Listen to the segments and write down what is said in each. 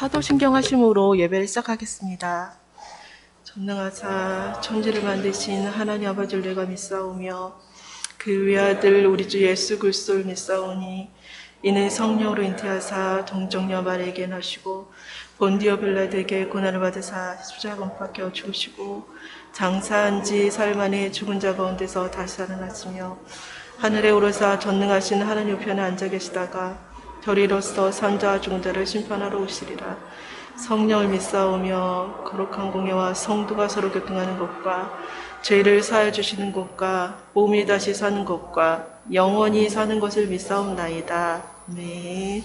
사도신경 하심으로 예배를 시작하겠습니다. 전능하사 천지를 만드신 하나님 아버지를 내가 믿사오며 그 외아들 우리 주 예수 그리스도를 믿사오니 이는 성령으로 잉태하사 동정녀 마리아에게 나시고 본디오 빌라드에게 고난을 받으사 십자가 못 박혀 죽으시고 장사한 지 사흘 만에 죽은 자 가운데서 다시 살아났으며 하늘에 오르사 전능하신 하나님 우편에 앉아 계시다가 저리로서 산자와 죽은 자를 심판하러 오시리라. 성령을 믿사오며 거룩한 공예와 성도가 서로 교통하는 것과 죄를 사하여 주시는 것과 몸이 다시 사는 것과 영원히 사는 것을 믿사옵나이다. 네.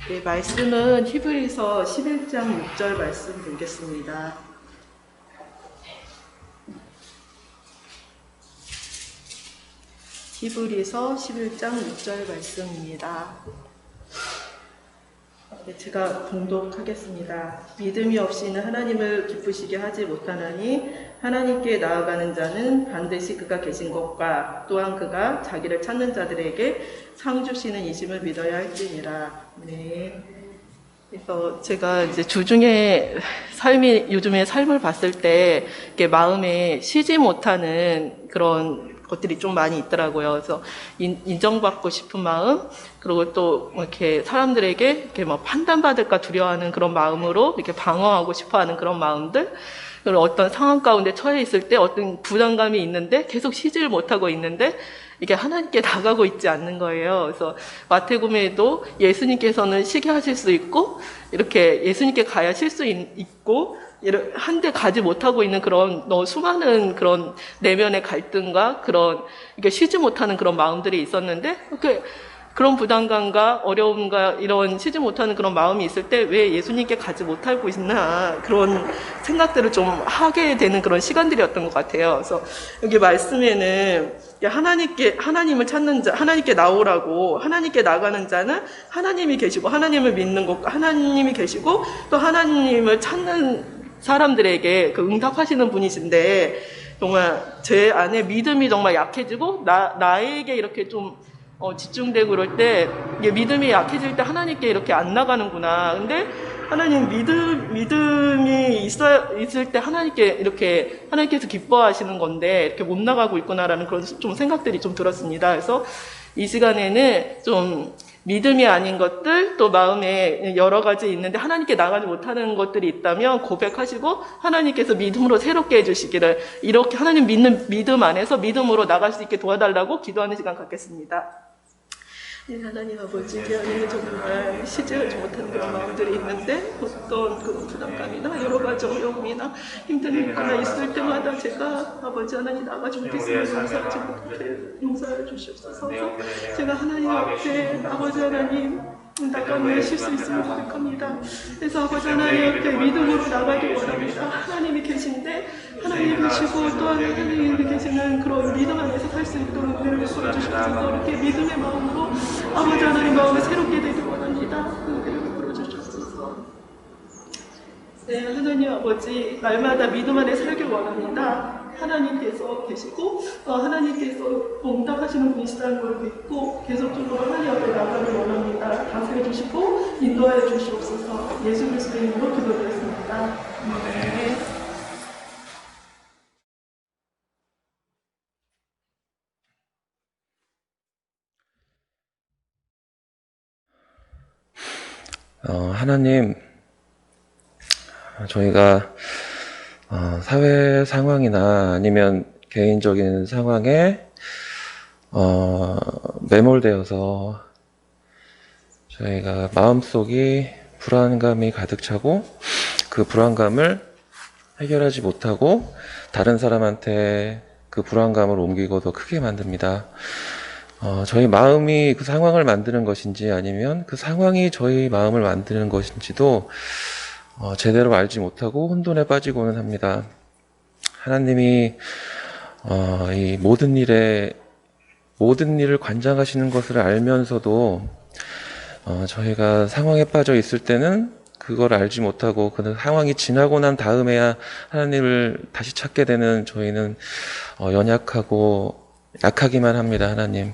네, 말씀은 히브리서 11장 6절 말씀 드리겠습니다. 히브리서 11장 6절 말씀입니다. 네, 제가 봉독하겠습니다. 믿음이 없이는 하나님을 기쁘시게 하지 못하나니 하나님께 나아가는 자는 반드시 그가 계신 것과 또한 그가 자기를 찾는 자들에게 상 주시는 이심을 믿어야 할지니라. 네. 그래서 제가 이제 주중에 요즘에 삶을 봤을 때 이렇게 마음에 쉬지 못하는 그런 것들이 좀 많이 있더라고요. 그래서 인정받고 싶은 마음, 그리고 또 이렇게 사람들에게 이렇게 뭐 판단받을까 두려워하는 그런 마음으로 이렇게 방어하고 싶어하는 그런 마음들, 그리고 어떤 상황 가운데 처해 있을 때 어떤 부담감이 있는데 계속 쉬지를 못하고 있는데 이게 하나님께 나가고 있지 않는 거예요. 그래서 마태복음에도 예수님께서는 쉬게 하실 수 있고 이렇게 예수님께 가야 쉴 수 있고 한데 가지 못하고 있는 그런 수많은 그런 내면의 갈등과 그런 이게 쉬지 못하는 그런 마음들이 있었는데 그런 부담감과 어려움과 이런 쉬지 못하는 그런 마음이 있을 때 왜 예수님께 가지 못하고 있나 그런 생각들을 좀 하게 되는 그런 시간들이었던 것 같아요. 그래서 여기 말씀에는 하나님을 찾는 자, 하나님께 나오라고, 하나님께 나가는 자는 하나님이 계시고 하나님을 믿는 것과 하나님이 계시고 또 하나님을 찾는 사람들에게 응답하시는 분이신데 정말 제 안에 믿음이 정말 약해지고 나에게 이렇게 좀 집중되고 그럴 때 이게 믿음이 약해질 때 하나님께 이렇게 안 나가는구나. 근데 하나님 믿음이 있을 때 하나님께서 기뻐하시는 건데 이렇게 못 나가고 있구나라는 그런 좀 생각들이 좀 들었습니다. 그래서 이 시간에는 좀 믿음이 아닌 것들, 또 마음에 여러 가지 있는데 하나님께 나가지 못하는 것들이 있다면 고백하시고 하나님께서 믿음으로 새롭게 해주시기를, 이렇게 하나님 믿는 믿음 안에서 믿음으로 나갈 수 있게 도와달라고 기도하는 시간 갖겠습니다. 네, 하나님 아버지, 제 안에 정말 쉬지 못하는 그런 마음들이 있는데 어떤 그 부담감이나 여러 가지 어려움이나 힘든 일거나 있을 때마다 제가 아버지 하나님 나가지 못했으면 용서해 주시옵소서. 제가 하나님 앞에 아버지 하나님 나가며 쉴 수 있으면 고백합니다. 그래서 아버지 하나님 앞에 믿음으로 나가기 원합니다. 하나님이 계신데 하나님이 계시고 또한 하나님이 계시는 그런 믿음 안에서 살 수 있도록 은혜를 베풀어 주시옵소서. 이렇게 믿음의 마음으로 아버지 하나님 마음을 새롭게 되길 원합니다. 은혜를 베풀어 주시옵소서. 네, 하나님 아버지, 날마다 믿음 안에 살길 원합니다. 하나님께서 계시고 하나님께서 응답하시는 분이시다는 걸 믿고 계속적으로 하나님 앞에 나가길 원합니다. 다스려 주시고 인도하여 주시옵소서. 예수 그리스도의 이름으로 기도드렸습니다. 네. 하나님, 저희가 사회 상황이나 아니면 개인적인 상황에 매몰되어서 저희가 마음속이 불안감이 가득 차고 그 불안감을 해결하지 못하고 다른 사람한테 그 불안감을 옮기고 더 크게 만듭니다. 저희 마음이 그 상황을 만드는 것인지 아니면 그 상황이 저희 마음을 만드는 것인지도 제대로 알지 못하고 혼돈에 빠지고는 합니다. 하나님이 이 모든 일을 관장하시는 것을 알면서도 저희가 상황에 빠져 있을 때는 그걸 알지 못하고 그 상황이 지나고 난 다음에야 하나님을 다시 찾게 되는 저희는 연약하고 약하기만 합니다. 하나님,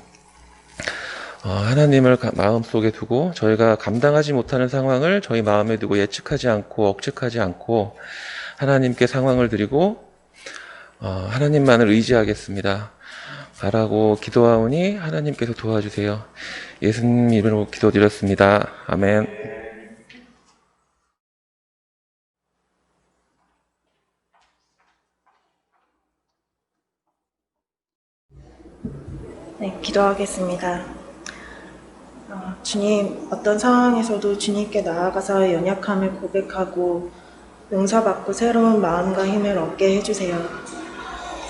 하나님을 마음속에 두고 저희가 감당하지 못하는 상황을 저희 마음에 두고 예측하지 않고 억측하지 않고 하나님께 상황을 드리고 하나님만을 의지하겠습니다. 바라고 기도하오니 하나님께서 도와주세요. 예수님 이름으로 기도드렸습니다. 아멘. 네, 기도하겠습니다. 주님, 어떤 상황에서도 주님께 나아가서 연약함을 고백하고 용서받고 새로운 마음과 힘을 얻게 해주세요.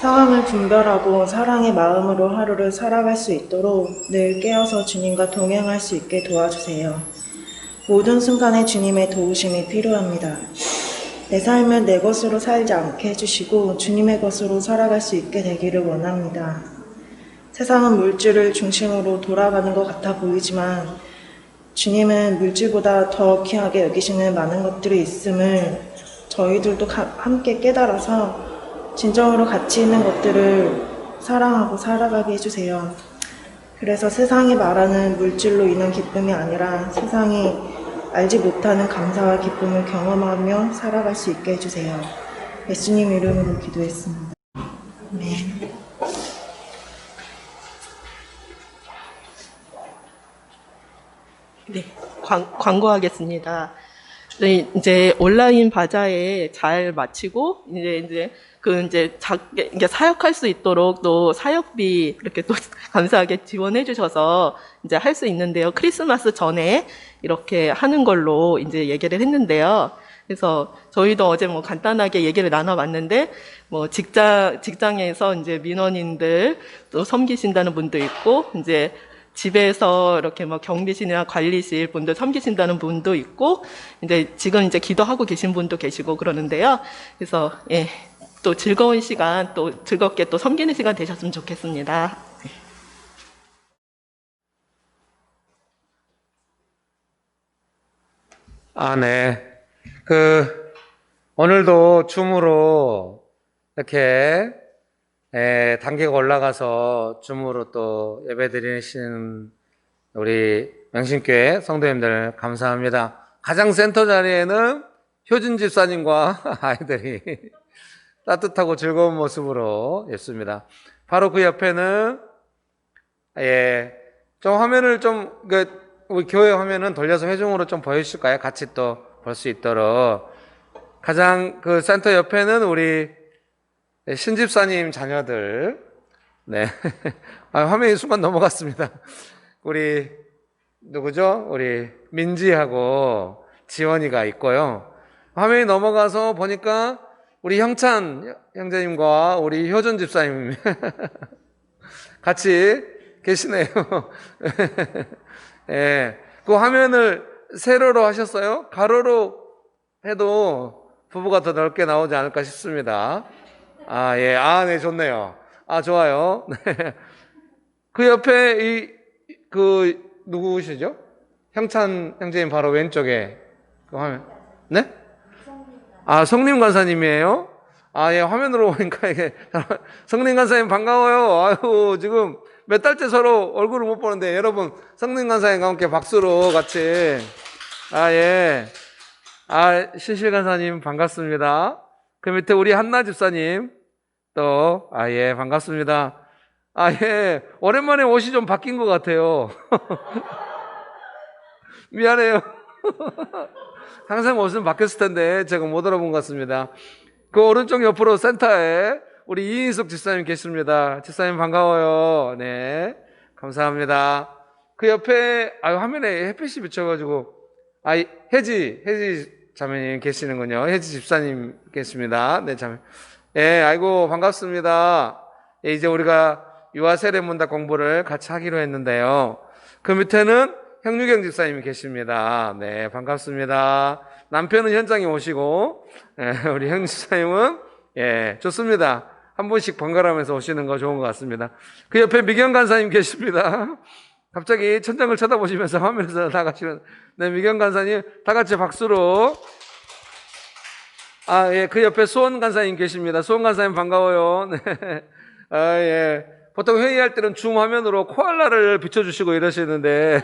상황을 분별하고 사랑의 마음으로 하루를 살아갈 수 있도록 늘 깨어서 주님과 동행할 수 있게 도와주세요. 모든 순간에 주님의 도우심이 필요합니다. 내 삶을 내 것으로 살지 않게 해주시고 주님의 것으로 살아갈 수 있게 되기를 원합니다. 세상은 물질을 중심으로 돌아가는 것 같아 보이지만 주님은 물질보다 더 귀하게 여기시는 많은 것들이 있음을 저희들도 함께 깨달아서 진정으로 가치 있는 것들을 사랑하고 살아가게 해주세요. 그래서 세상이 말하는 물질로 인한 기쁨이 아니라 세상이 알지 못하는 감사와 기쁨을 경험하며 살아갈 수 있게 해주세요. 예수님 이름으로 기도했습니다. 네. 네, 광고하겠습니다. 네, 이제 온라인 바자회 잘 마치고 이제 사역할 수 있도록 또 사역비 이렇게 또 감사하게 지원해 주셔서 이제 할 수 있는데요. 크리스마스 전에 이렇게 하는 걸로 이제 얘기를 했는데요. 그래서 저희도 어제 뭐 간단하게 얘기를 나눠봤는데 뭐 직장에서 이제 민원인들 또 섬기신다는 분도 있고 이제 집에서 이렇게 뭐 경비실이나 관리실 분들 섬기신다는 분도 있고, 이제 지금 이제 기도하고 계신 분도 계시고 그러는데요. 그래서, 예, 또 즐거운 시간, 또 즐겁게 또 섬기는 시간 되셨으면 좋겠습니다. 네. 오늘도 줌으로 이렇게 단계가 올라가서 줌으로 또 예배 드리시는 우리 명신교회 성도님들 감사합니다. 가장 센터 자리에는 효준 집사님과 아이들이 따뜻하고 즐거운 모습으로 있습니다. 바로 그 옆에는 좀 화면을 우리 교회 화면은 돌려서 회중으로 좀 보여주실까요? 같이 또 볼 수 있도록. 가장 그 센터 옆에는 우리 신집사님 자녀들. 네. 화면이 순간 넘어갔습니다. 우리, 누구죠? 우리 민지하고 지원이가 있고요. 화면이 넘어가서 보니까 우리 형찬 형제님과 우리 효준 집사님 같이 계시네요. 예. 그 화면을 세로로 하셨어요? 가로로 해도 부부가 더 넓게 나오지 않을까 싶습니다. 예. 네, 좋네요. 좋아요. 네. 그 옆에 누구시죠? 형찬 형제님 바로 왼쪽에 그 화면. 네? 성림 간사님이에요? 예, 화면으로 보니까 이게 성림 간사님 반가워요. 지금 몇 달째 서로 얼굴을 못 보는데 여러분 성림 간사님과 함께 박수로 같이 예. 신실 간사님 반갑습니다. 그 밑에 우리 한나 집사님 또 예, 반갑습니다. 예. 오랜만에 옷이 좀 바뀐 것 같아요. 미안해요. 항상 옷은 바뀌었을 텐데 제가 못 알아본 것 같습니다. 그 오른쪽 옆으로 센터에 우리 이인숙 집사님 계십니다. 집사님 반가워요. 네, 감사합니다. 그 옆에 화면에 햇빛이 비쳐가지고 혜지 자매님 계시는군요. 혜지 집사님 계십니다. 네, 자매. 아이고 반갑습니다. 이제 우리가 유아 세례문답 공부를 같이 하기로 했는데요. 그 밑에는 형유경 집사님이 계십니다. 네, 반갑습니다. 남편은 현장에 오시고, 우리 형 집사님은, 좋습니다. 한 번씩 번갈아가면서 오시는 거 좋은 것 같습니다. 그 옆에 미경 간사님 계십니다. 갑자기 천장을 쳐다보시면서 화면에서 나가시는, 네, 미경 간사님, 다 같이 박수로. 그 옆에 수원 간사님 계십니다. 수원 간사님 반가워요. 네. 예. 보통 회의할 때는 줌 화면으로 코알라를 비춰주시고 이러시는데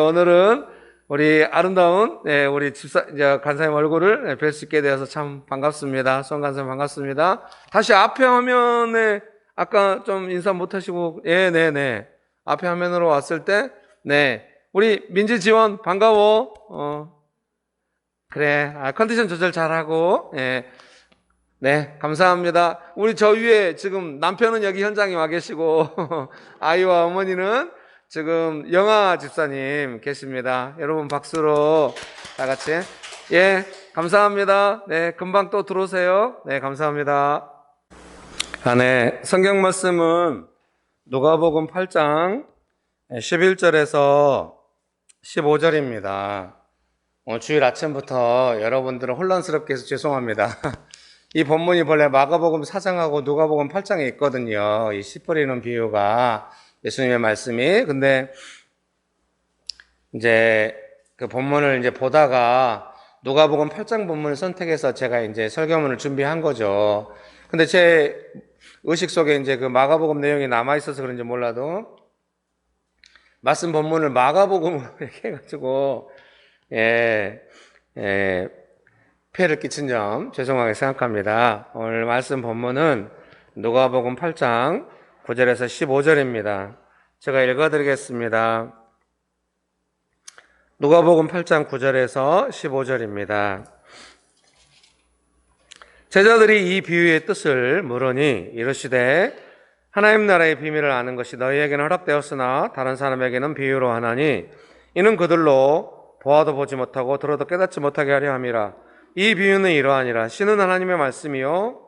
오늘은 우리 아름다운 우리 집사 이제 간사님 얼굴을 뵐 수 있게 되어서 참 반갑습니다. 손 간사님 반갑습니다. 다시 앞에 화면에 아까 좀 인사 못하시고 네네네 앞에 화면으로 왔을 때 우리 민지 지원 반가워. 그래 컨디션 조절 잘하고 네, 감사합니다. 우리 저 위에 지금 남편은 여기 현장에 와 계시고 아이와 어머니는 지금 영아 집사님 계십니다. 여러분 박수로 다 같이 감사합니다. 네, 금방 또 들어오세요. 네, 감사합니다. 성경 말씀은 누가복음 8장 11절에서 15절입니다. 주일 아침부터 여러분들은 혼란스럽게 해서 죄송합니다. 이 본문이 본래 마가복음 4장하고 누가복음 8장에 있거든요. 이 씨 뿌리는 비유가 예수님의 말씀이. 근데 이제 그 본문을 이제 보다가 누가복음 8장 본문을 선택해서 제가 이제 설교문을 준비한 거죠. 근데 제 의식 속에 이제 그 마가복음 내용이 남아 있어서 그런지 몰라도 말씀 본문을 마가복음으로 이렇게 해가지고 피해를 끼친 점 죄송하게 생각합니다. 오늘 말씀 본문은 누가복음 8장 9절에서 15절입니다. 제가 읽어드리겠습니다. 누가복음 8장 9절에서 15절입니다. 제자들이 이 비유의 뜻을 물으니 이르시되 하나님 나라의 비밀을 아는 것이 너희에게는 허락되었으나 다른 사람에게는 비유로 하나니 이는 그들로 보아도 보지 못하고 들어도 깨닫지 못하게 하려 함이라. 이 비유는 이러하니라. 신은 하나님의 말씀이요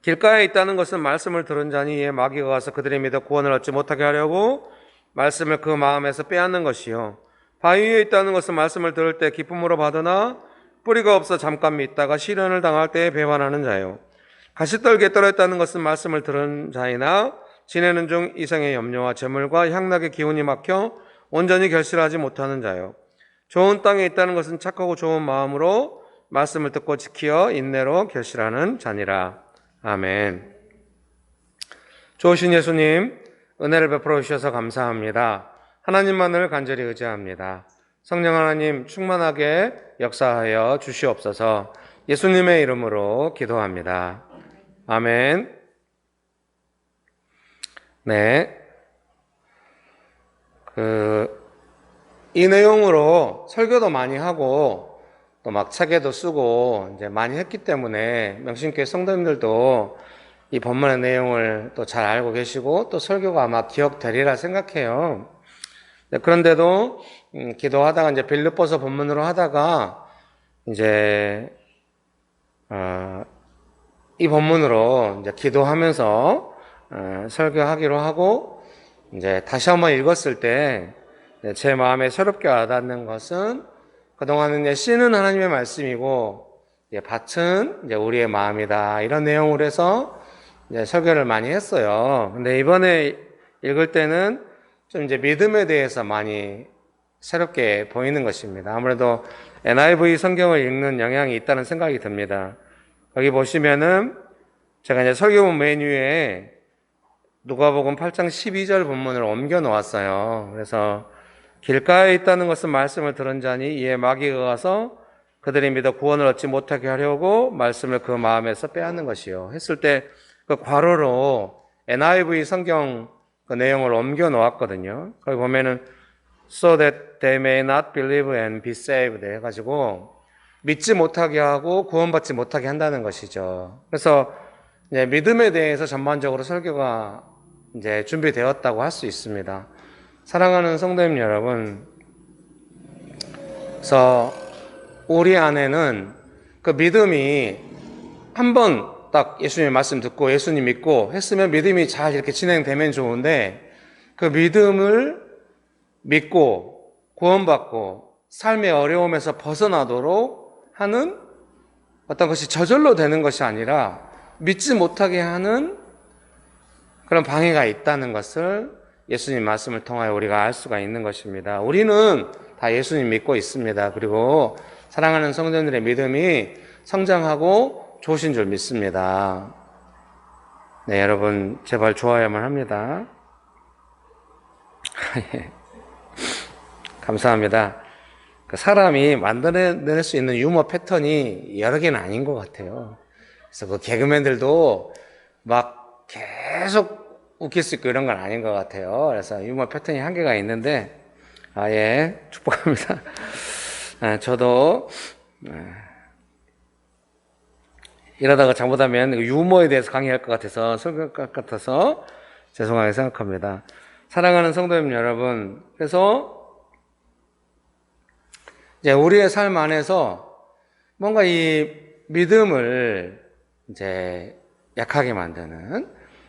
길가에 있다는 것은 말씀을 들은 자니 이에 마귀가 와서 그들이 믿어 구원을 얻지 못하게 하려고 말씀을 그 마음에서 빼앗는 것이요 바위 위에 있다는 것은 말씀을 들을 때 기쁨으로 받으나 뿌리가 없어 잠깐 믿다가 시련을 당할 때에 배반하는 자요 가시떨기에 떨어졌다는 것은 말씀을 들은 자이나 지내는 중 이생의 염려와 재물과 향락의 기운이 막혀 온전히 결실하지 못하는 자요 좋은 땅에 있다는 것은 착하고 좋은 마음으로 말씀을 듣고 지키어 인내로 결실하는 자니라. 아멘. 좋으신 예수님, 은혜를 베풀어 주셔서 감사합니다. 하나님만을 간절히 의지합니다. 성령 하나님 충만하게 역사하여 주시옵소서. 예수님의 이름으로 기도합니다. 아멘. 이 내용으로 설교도 많이 하고 또 막 책에도 쓰고 이제 많이 했기 때문에 명신교회 성도님들도 이 본문의 내용을 또 잘 알고 계시고 또 설교가 아마 기억되리라 생각해요. 그런데도 기도하다가 이제 빌립보서 본문으로 하다가 이제 이 본문으로 이제 기도하면서 설교하기로 하고 이제 다시 한번 읽었을 때 제 마음에 새롭게 와닿는 것은 그동안은 씨는 하나님의 말씀이고 밭은 이제 우리의 마음이다 이런 내용으로 해서 이제 설교를 많이 했어요. 근데 이번에 읽을 때는 좀 이제 믿음에 대해서 많이 새롭게 보이는 것입니다. 아무래도 NIV 성경을 읽는 영향이 있다는 생각이 듭니다. 여기 보시면은 제가 이제 설교문 메뉴에 누가복음 8장 12절 본문을 옮겨 놓았어요. 그래서 길가에 있다는 것은 말씀을 들은 자니 이에 마귀가 와서 그들이 믿어 구원을 얻지 못하게 하려고 말씀을 그 마음에서 빼앗는 것이요 했을 때 그 괄호로 NIV 성경 그 내용을 옮겨 놓았거든요. 거기 보면은 so that they may not believe and be saved 해가지고 믿지 못하게 하고 구원받지 못하게 한다는 것이죠. 그래서 이제 믿음에 대해서 전반적으로 설교가 이제 준비되었다고 할 수 있습니다. 사랑하는 성도님 여러분, 그래서 우리 안에는 그 믿음이 한번 딱 예수님의 말씀 듣고 예수님 믿고 했으면 믿음이 잘 이렇게 진행되면 좋은데 그 믿음을 믿고 구원받고 삶의 어려움에서 벗어나도록 하는 어떤 것이 저절로 되는 것이 아니라 믿지 못하게 하는 그런 방해가 있다는 것을 예수님 말씀을 통하여 우리가 알 수가 있는 것입니다. 우리는 다 예수님 믿고 있습니다. 그리고 사랑하는 성도들의 믿음이 성장하고 좋으신 줄 믿습니다. 네, 여러분 제발 좋아야만 합니다. 예. 감사합니다. 사람이 만들어낼 수 있는 유머 패턴이 여러 개는 아닌 것 같아요. 그래서 그 개그맨들도 막 계속 웃길 수 있고 이런 건 아닌 것 같아요. 그래서 유머 패턴이 한계가 있는데, 예, 축복합니다. 저도 이러다가 잘못하면 유머에 대해서 강의할 것 같아서, 설교할 것 같아서 죄송하게 생각합니다. 사랑하는 성도님 여러분, 그래서 이제 우리의 삶 안에서 뭔가 이 믿음을 이제 약하게 만드는,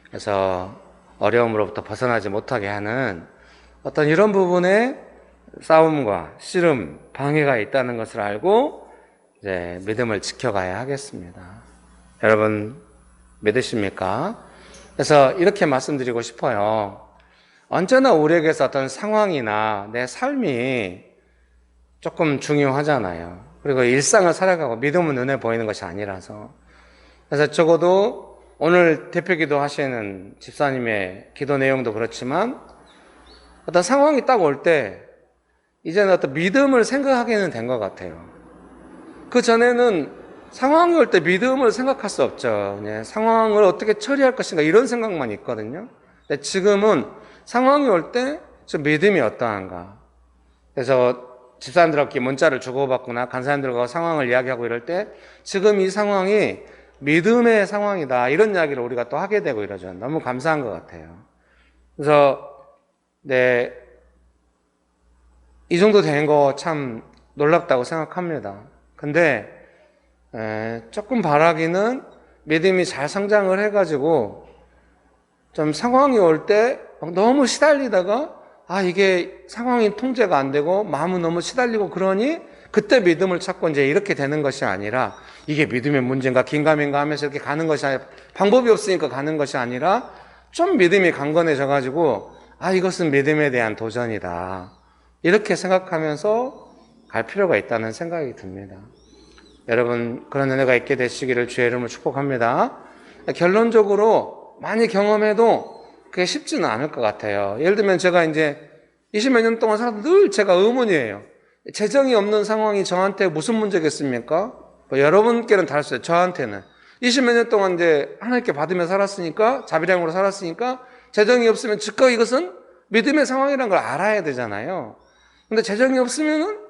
그래서 어려움으로부터 벗어나지 못하게 하는 어떤 이런 부분에 싸움과 씨름, 방해가 있다는 것을 알고 이제 믿음을 지켜가야 하겠습니다. 여러분 믿으십니까? 그래서 이렇게 말씀드리고 싶어요. 언제나 우리에게서 어떤 상황이나 내 삶이 조금 중요하잖아요. 그리고 일상을 살아가고 믿음은 눈에 보이는 것이 아니라서. 그래서 적어도 오늘 대표기도 하시는 집사님의 기도 내용도 그렇지만 어떤 상황이 딱 올 때 이제는 어떤 믿음을 생각하게는 된 것 같아요. 그 전에는 상황이 올 때 믿음을 생각할 수 없죠. 그냥 상황을 어떻게 처리할 것인가 이런 생각만 있거든요. 근데 지금은 상황이 올 때 저 믿음이 어떠한가. 그래서 집사님들께 문자를 주고받거나 간사님들과 상황을 이야기하고 이럴 때 지금 이 상황이 믿음의 상황이다 이런 이야기를 우리가 또 하게 되고 이러죠. 너무 감사한 것 같아요. 그래서 네, 이 정도 된 거 참 놀랍다고 생각합니다. 근데 조금 바라기는 믿음이 잘 성장을 해가지고 좀 상황이 올 때 너무 시달리다가 이게 상황이 통제가 안 되고 마음은 너무 시달리고 그러니 그때 믿음을 찾고 이제 이렇게 되는 것이 아니라 이게 믿음의 문제인가 긴가민가 하면서 이렇게 가는 것이 아니라 방법이 없으니까 가는 것이 아니라 좀 믿음이 강건해져 가지고 이것은 믿음에 대한 도전이다. 이렇게 생각하면서 갈 필요가 있다는 생각이 듭니다. 여러분 그런 은혜가 있게 되시기를 주의 이름으로 축복합니다. 결론적으로 많이 경험해도 그게 쉽지는 않을 것 같아요. 예를 들면 제가 이제 20몇 년 동안 살아도 늘 제가 의문이에요. 재정이 없는 상황이 저한테 무슨 문제겠습니까? 여러분께는 다를 수 있어요. 저한테는 20몇 년 동안 이제 하나님께 받으며 살았으니까, 자비량으로 살았으니까 재정이 없으면 즉각 이것은 믿음의 상황이라는 걸 알아야 되잖아요. 근데 재정이 없으면은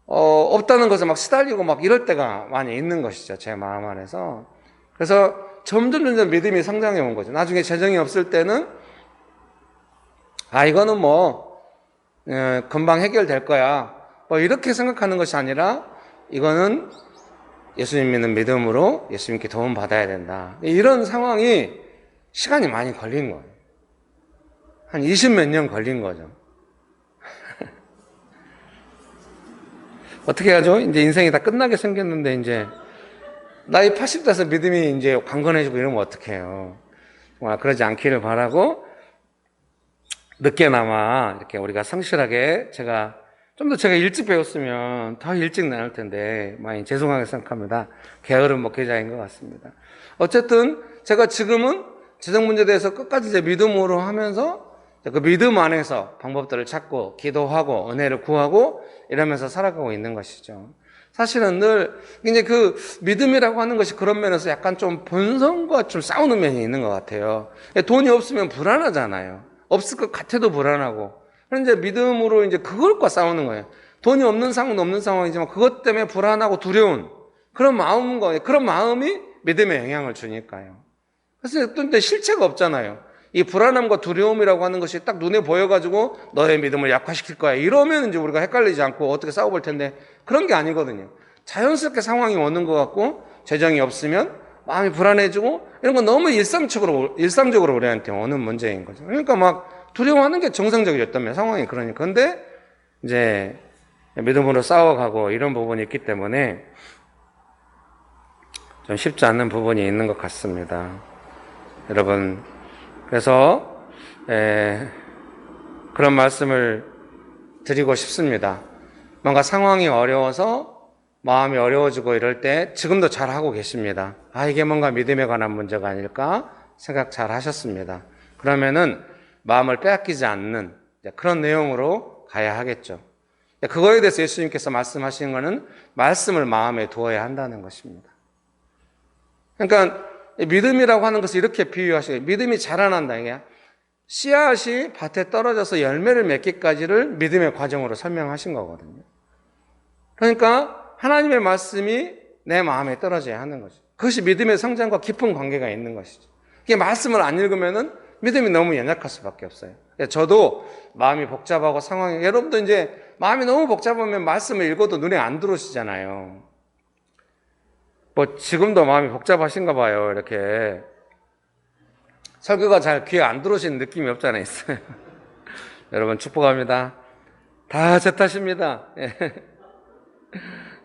없다는 것에 막 시달리고 막 이럴 때가 많이 있는 것이죠. 제 마음 안에서. 그래서 점점 믿음이 성장해 온 거죠. 나중에 재정이 없을 때는 이거는 금방 해결될 거야. 이렇게 생각하는 것이 아니라 이거는 예수님 믿는 믿음으로 예수님께 도움 받아야 된다. 이런 상황이 시간이 많이 걸린 거예요. 한 20몇 년 걸린 거죠. 어떻게 하죠? 이제 인생이 다 끝나게 생겼는데 이제 나이 80대에서 믿음이 이제 강건해지고 이러면 어떡해요. 정말 그러지 않기를 바라고 늦게나마 이렇게 우리가 성실하게 제가 일찍 배웠으면 더 일찍 나올 텐데 많이 죄송하게 생각합니다. 게으른 목회자인 것 같습니다. 어쨌든 제가 지금은 재정 문제에 대해서 끝까지 이제 믿음으로 하면서 그 믿음 안에서 방법들을 찾고 기도하고 은혜를 구하고 이러면서 살아가고 있는 것이죠. 사실은 늘 이제 그 믿음이라고 하는 것이 그런 면에서 약간 좀 본성과 좀 싸우는 면이 있는 것 같아요. 돈이 없으면 불안하잖아요. 없을 것 같아도 불안하고. 그런데 믿음으로 이제 그것과 싸우는 거예요. 돈이 없는 상황은 없는 상황이지만 그것 때문에 불안하고 두려운 그런 마음인 거예요. 그런 마음이 믿음에 영향을 주니까요. 그래서 또 근데 실체가 없잖아요. 이 불안함과 두려움이라고 하는 것이 딱 눈에 보여가지고 너의 믿음을 약화시킬 거야. 이러면 이제 우리가 헷갈리지 않고 어떻게 싸워볼 텐데 그런 게 아니거든요. 자연스럽게 상황이 오는 것 같고 재정이 없으면 마음이 불안해지고 이런 건 너무 일상적으로 우리한테 오는 문제인 거죠. 그러니까 막 두려워하는 게 정상적이었다면 상황이 그러니까. 근데 이제 믿음으로 싸워가고 이런 부분이 있기 때문에 좀 쉽지 않는 부분이 있는 것 같습니다. 여러분 그래서 그런 말씀을 드리고 싶습니다. 뭔가 상황이 어려워서 마음이 어려워지고 이럴 때 지금도 잘하고 계십니다. 이게 뭔가 믿음에 관한 문제가 아닐까? 생각 잘 하셨습니다. 그러면은 마음을 빼앗기지 않는 그런 내용으로 가야 하겠죠. 그거에 대해서 예수님께서 말씀하시는 것은 말씀을 마음에 두어야 한다는 것입니다. 그러니까 믿음이라고 하는 것을 이렇게 비유하시고, 믿음이 자라난다. 이게 씨앗이 밭에 떨어져서 열매를 맺기까지를 믿음의 과정으로 설명하신 거거든요. 그러니까 하나님의 말씀이 내 마음에 떨어져야 하는 거죠. 그것이 믿음의 성장과 깊은 관계가 있는 것이죠. 이게 말씀을 안 읽으면은 믿음이 너무 연약할 수밖에 없어요. 저도 마음이 복잡하고 상황이, 여러분도 이제 마음이 너무 복잡하면 말씀을 읽어도 눈에 안 들어오시잖아요. 뭐 지금도 마음이 복잡하신가 봐요. 이렇게 설교가 잘 귀에 안 들어오시는 느낌이 없잖아요. 여러분 축복합니다. 다 제 탓입니다.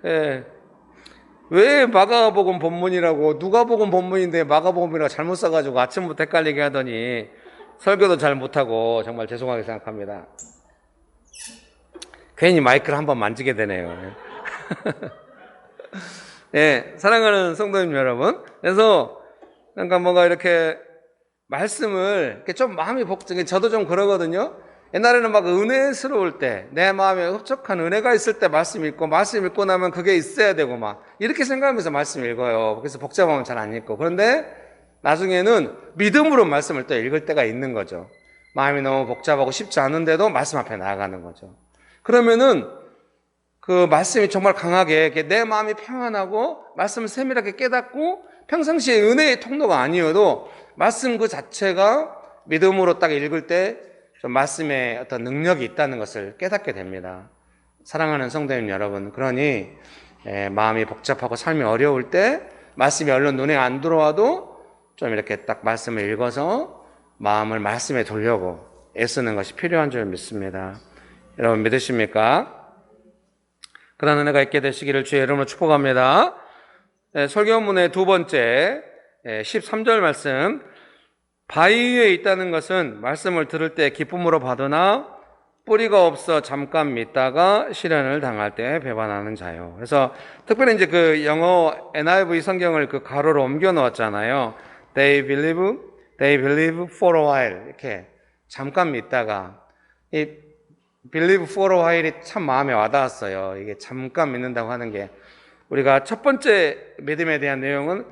예. 왜 마가복음 본문이라고, 누가복음 본문인데 마가복음이라고 잘못 써가지고 아침부터 헷갈리게 하더니 설교도 잘 못하고 정말 죄송하게 생각합니다. 괜히 마이크를 한번 만지게 되네요. 예, 사랑하는 성도님 여러분, 그래서 그러니까 뭔가 이렇게 말씀을 이렇게 좀 마음이 복잡해, 저도 좀 그러거든요. 옛날에는 막 은혜스러울 때, 내 마음에 흡족한 은혜가 있을 때 말씀 읽고, 말씀 읽고 나면 그게 있어야 되고 막 이렇게 생각하면서 말씀 읽어요. 그래서 복잡하면 잘 안 읽고. 그런데 나중에는 믿음으로 말씀을 또 읽을 때가 있는 거죠. 마음이 너무 복잡하고 쉽지 않은데도 말씀 앞에 나아가는 거죠. 그러면은 그 말씀이 정말 강하게 내 마음이 평안하고 말씀을 세밀하게 깨닫고, 평상시에 은혜의 통로가 아니어도 말씀 그 자체가 믿음으로 딱 읽을 때 좀 말씀에 어떤 능력이 있다는 것을 깨닫게 됩니다. 사랑하는 성도님 여러분, 그러니 마음이 복잡하고 삶이 어려울 때 말씀이 얼른 눈에 안 들어와도 좀 이렇게 딱 말씀을 읽어서 마음을 말씀에 돌려고 애쓰는 것이 필요한 줄 믿습니다. 여러분 믿으십니까? 그런 은혜가 있게 되시기를 주의 이름으로 축복합니다. 설교문의 두 번째 13절 말씀, 바위 위에 있다는 것은 말씀을 들을 때 기쁨으로 받으나 뿌리가 없어 잠깐 믿다가 시련을 당할 때 배반하는 자요. 그래서 특별히 이제 그 영어 NIV 성경을 그 가로로 옮겨 놓았잖아요. They believe for a while. 이렇게 잠깐 믿다가, 이 believe for a while이 참 마음에 와닿았어요. 이게 잠깐 믿는다고 하는 게, 우리가 첫 번째 믿음에 대한 내용은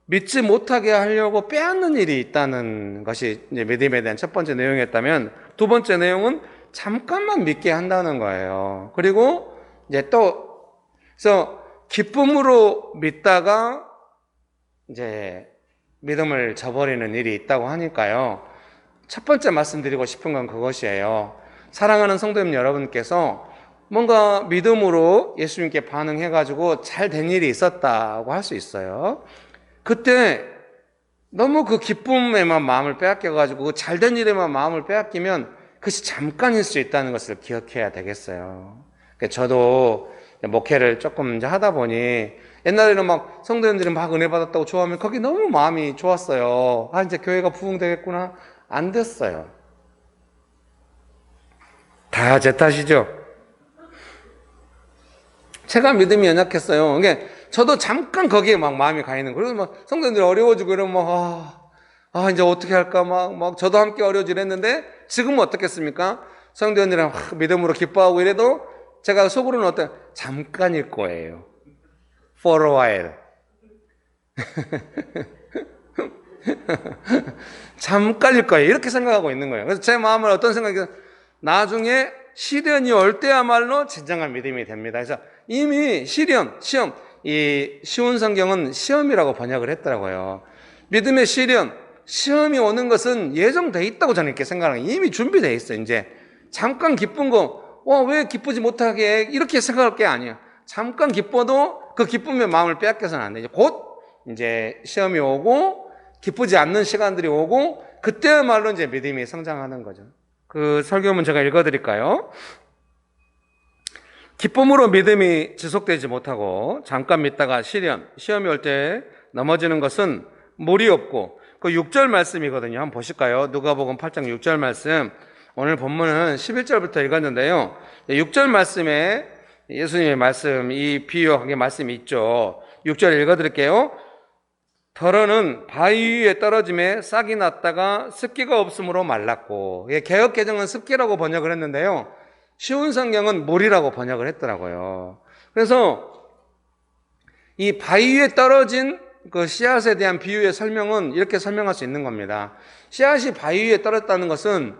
믿지 못하게 하려고 빼앗는 일이 있다는 것이 이제 믿음에 대한 첫 번째 내용이었다면, 두 번째 내용은 잠깐만 믿게 한다는 거예요. 그리고 이제 또, 그래서 기쁨으로 믿다가 이제 믿음을 저버리는 일이 있다고 하니까요. 첫 번째 말씀드리고 싶은 건 그것이에요. 사랑하는 성도님 여러분께서 뭔가 믿음으로 예수님께 반응해가지고 잘 된 일이 있었다고 할 수 있어요. 그때 너무 그 기쁨에만 마음을 빼앗겨가지고 잘 된 일에만 마음을 빼앗기면 그것이 잠깐일 수 있다는 것을 기억해야 되겠어요. 저도 목회를 조금 이제 하다 보니, 옛날에는 막 성도님들이 막 은혜 받았다고 좋아하면 거기 너무 마음이 좋았어요. 아, 이제 교회가 부흥되겠구나. 안 됐어요. 다 제 탓이죠. 제가 믿음이 연약했어요. 그러니까 저도 잠깐 거기에 막 마음이 가 있는 거예요. 그래서 막 성도님들이 어려워지고 이러면 막, 이제 어떻게 할까 막 저도 함께 어려워지랬는데, 지금은 어떻겠습니까? 성도님들이랑 믿음으로 기뻐하고 이래도 제가 속으로는 잠깐일 거예요. For a while. 잠깐일 거예요. 이렇게 생각하고 있는 거예요. 그래서 제 마음을 어떤 생각이, 나중에 시련이 올 때야말로 진정한 믿음이 됩니다. 그래서 이미 시험, 이 쉬운 성경은 시험이라고 번역을 했더라고요. 믿음의 시험이 오는 것은 예정돼 있다고 저는 이렇게 생각하는 거예요. 이미 준비돼 있어요. 이제 잠깐 기쁜 거, 왜 기쁘지 못하게 이렇게 생각할 게 아니에요. 잠깐 기뻐도 그 기쁨의 마음을 빼앗겨서는 안 돼요. 곧 이제 시험이 오고 기쁘지 않는 시간들이 오고, 그때야말로 이제 믿음이 성장하는 거죠. 그 설교문 제가 읽어드릴까요? 기쁨으로 믿음이 지속되지 못하고 잠깐 믿다가 시험이 올 때 넘어지는 것은 물이 없고, 그 6절 말씀이거든요. 한번 보실까요? 누가복음 8장 6절 말씀. 오늘 본문은 11절부터 읽었는데요. 6절 말씀에 예수님의 말씀, 이 비유한 게 말씀이 있죠. 6절 읽어드릴게요. 더러는 바위 위에 떨어짐에 싹이 났다가 습기가 없으므로 말랐고, 개역 개정은 습기라고 번역을 했는데요. 쉬운 성경은 물이라고 번역을 했더라고요. 그래서 이 바위 위에 떨어진 그 씨앗에 대한 비유의 설명은 이렇게 설명할 수 있는 겁니다. 씨앗이 바위 위에 떨어졌다는 것은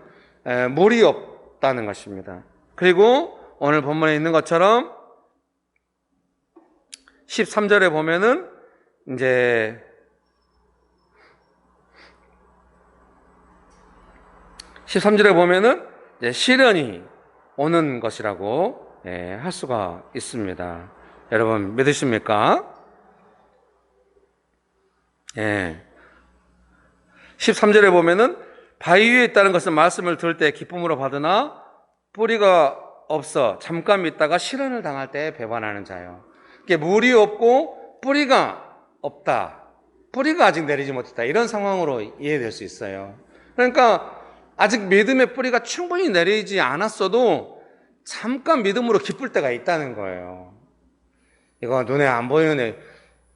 물이 없다는 것입니다. 그리고 오늘 본문에 있는 것처럼 13절에 보면은 이제 이제 시련이 오는 것이라고 할 수가 있습니다. 여러분 믿으십니까? 13절에 보면은 바위 위에 있다는 것은 말씀을 들을 때 기쁨으로 받으나 뿌리가 없어 잠깐 있다가 시련을 당할 때 배반하는 자요. 물이 없고 뿌리가 없다. 뿌리가 아직 내리지 못했다. 이런 상황으로 이해될 수 있어요. 그러니까 아직 믿음의 뿌리가 충분히 내리지 않았어도 잠깐 믿음으로 기쁠 때가 있다는 거예요. 이거 눈에 안 보이는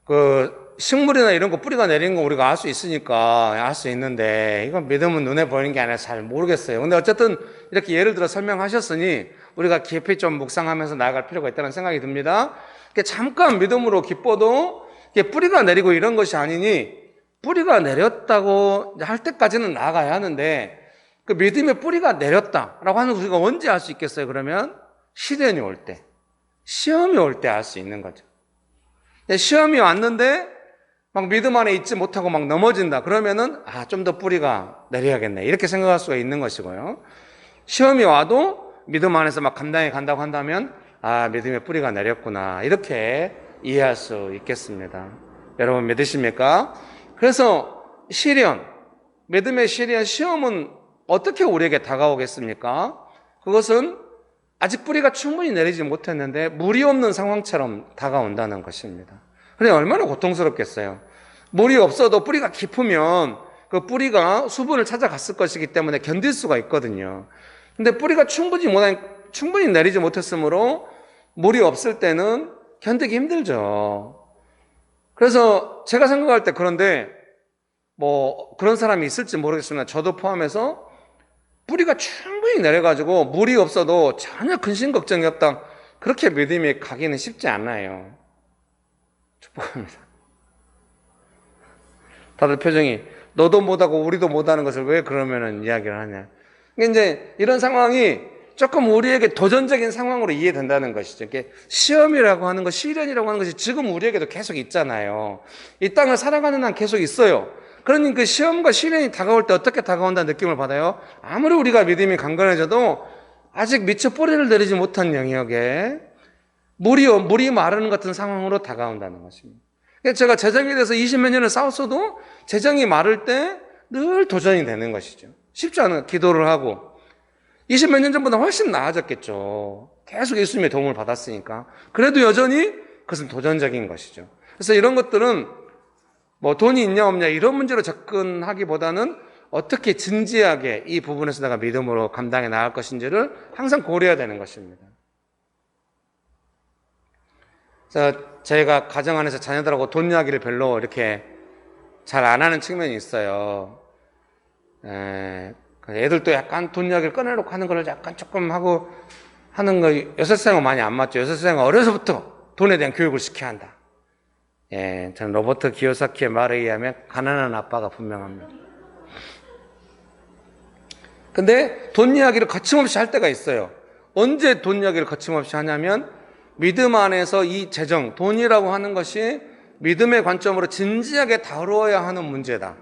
그 식물이나 이런 거 뿌리가 내리는 거 우리가 알 수 있으니까 알 수 있는데, 이건 믿음은 눈에 보이는 게 아니라 잘 모르겠어요. 근데 어쨌든 이렇게 예를 들어 설명하셨으니 우리가 깊이 좀 묵상하면서 나아갈 필요가 있다는 생각이 듭니다. 잠깐 믿음으로 기뻐도 뿌리가 내리고 이런 것이 아니니, 뿌리가 내렸다고 할 때까지는 나아가야 하는데, 그 믿음의 뿌리가 내렸다라고 하는 거 우리가 언제 알 수 있겠어요? 그러면 시련이 올 때, 시험이 올 때 알 수 있는 거죠. 시험이 왔는데 막 믿음 안에 있지 못하고 막 넘어진다. 그러면은 좀 더 뿌리가 내려야겠네. 이렇게 생각할 수가 있는 것이고요. 시험이 와도 믿음 안에서 막 감당해 간다고 한다면 믿음의 뿌리가 내렸구나. 이렇게 이해할 수 있겠습니다. 여러분 믿으십니까? 그래서 시련, 믿음의 시련, 시험은 어떻게 우리에게 다가오겠습니까? 그것은 아직 뿌리가 충분히 내리지 못했는데 물이 없는 상황처럼 다가온다는 것입니다. 그래 얼마나 고통스럽겠어요. 물이 없어도 뿌리가 깊으면 그 뿌리가 수분을 찾아갔을 것이기 때문에 견딜 수가 있거든요. 근데 뿌리가 충분히 내리지 못했으므로 물이 없을 때는 견디기 힘들죠. 그래서 제가 생각할 때, 그런데 뭐 그런 사람이 있을지 모르겠습니다. 저도 포함해서 뿌리가 충분히 내려가지고 물이 없어도 전혀 근심 걱정이 없다, 그렇게 믿음이 가기는 쉽지 않아요. 축복합니다. 다들 표정이 너도 못하고 우리도 못하는 것을 왜 그러면은 이야기를 하냐. 이제 이런 상황이 조금 우리에게 도전적인 상황으로 이해된다는 것이죠. 이게 시험이라고 하는 것, 시련이라고 하는 것이 지금 우리에게도 계속 있잖아요. 이 땅을 살아가는 한 계속 있어요. 그러니 그 시험과 시련이 다가올 때 어떻게 다가온다는 느낌을 받아요? 아무리 우리가 믿음이 강건해져도 아직 미처 뿌리를 내리지 못한 영역에 물이 마르는 같은 상황으로 다가온다는 것입니다. 제가 재정에 대해서 20몇 년을 싸웠어도 재정이 마를 때 늘 도전이 되는 것이죠. 쉽지 않은 기도를 하고 20몇 년 전보다 훨씬 나아졌겠죠. 계속 예수님의 도움을 받았으니까. 그래도 여전히 그것은 도전적인 것이죠. 그래서 이런 것들은 뭐 돈이 있냐 없냐 이런 문제로 접근하기보다는 어떻게 진지하게 이 부분에서 내가 믿음으로 감당해 나갈 것인지를 항상 고려해야 되는 것입니다. 그래서 저희가 가정 안에서 자녀들하고 돈 이야기를 별로 이렇게 잘 안 하는 측면이 있어요. 애들도 약간 돈 이야기를 꺼내놓고 하는 걸 약간 조금 하고 하는 거, 여섯생은 많이 안 맞죠. 여섯생은 어려서부터 돈에 대한 교육을 시켜야 한다. 저는 로버트 기요사키의 말에 의하면 가난한 아빠가 분명합니다. 근데 돈 이야기를 거침없이 할 때가 있어요. 언제 돈 이야기를 거침없이 하냐면 믿음 안에서 이 재정, 돈이라고 하는 것이 믿음의 관점으로 진지하게 다루어야 하는 문제다.